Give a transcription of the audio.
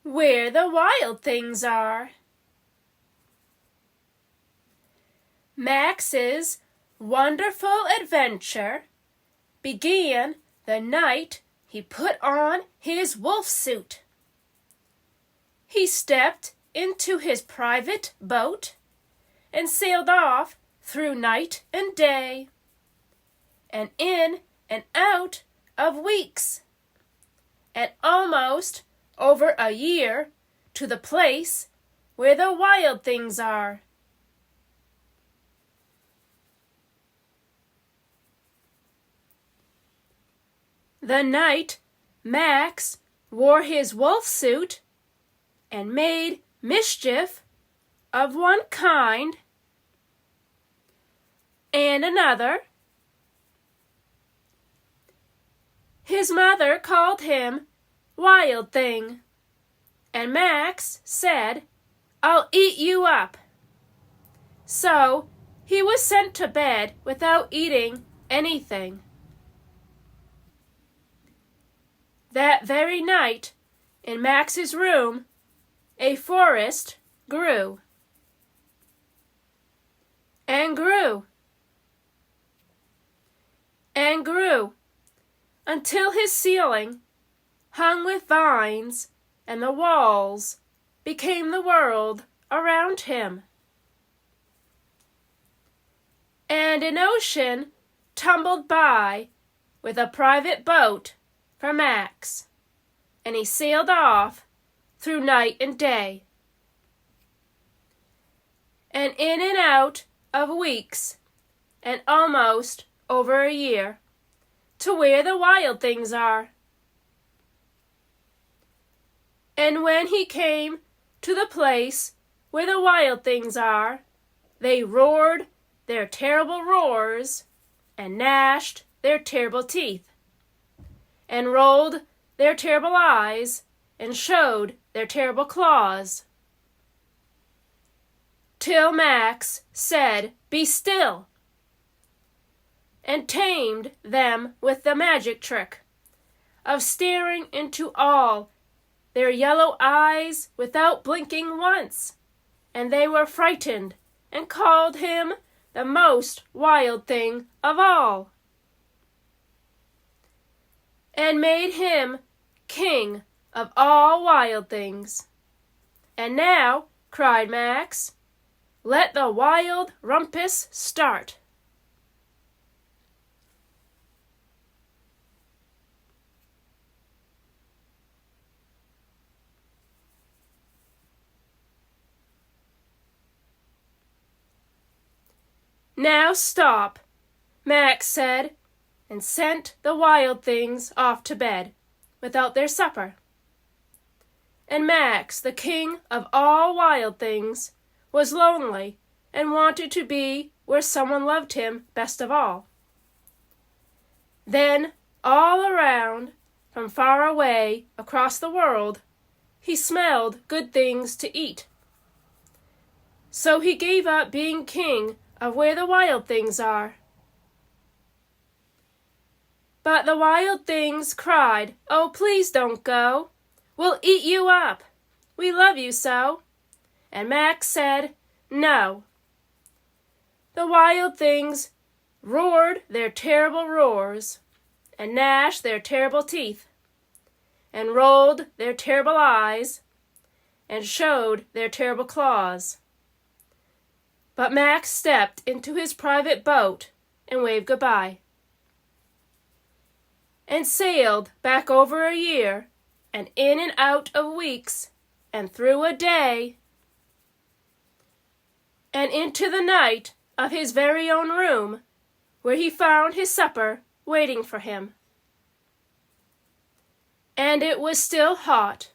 where the wild things are. Max's wonderful adventure began the night he put on his wolf suit. He stepped into his private boat and sailed off through night and day, and in and out of weeks, and almost over a year to the place where the wild things are. The night Max wore his wolf suit and made mischief of one kind and another, his mother called him Wild Thing, and Max said, "I'll eat you up." So he was sent to bed without eating anything. That very night, in Max's room, a forest grew and grew and grew until his ceiling hung with vines and the walls became the world around him. And an ocean tumbled by with a private boat for Max, and he sailed off through night and day, and in and out of weeks, and almost over a year, to where the wild things are. And when he came to the place where the wild things are, they roared their terrible roars, and gnashed their terrible teeth, and rolled their terrible eyes, and showed their terrible claws, till Max said, "Be still," and tamed them with the magic trick of staring into all their yellow eyes without blinking once, and they were frightened and called him the most wild thing of all, and made him king of all wild things. "And now," cried Max, "let the wild rumpus start." "Now stop," Max said, and sent the wild things off to bed without their supper. And Max, the king of all wild things, was lonely and wanted to be where someone loved him best of all. Then, all around, from far away across the world, he smelled good things to eat. So he gave up being king of where the wild things are. But the wild things cried, "Oh, please don't go. We'll eat you up. We love you so." And Max said, "No." The wild things roared their terrible roars, and gnashed their terrible teeth, and rolled their terrible eyes, and showed their terrible claws. But Max stepped into his private boat and waved goodbye, and sailed back over a year, and in and out of weeks, and through a day, and into the night of his very own room, where he found his supper waiting for him. And it was still hot,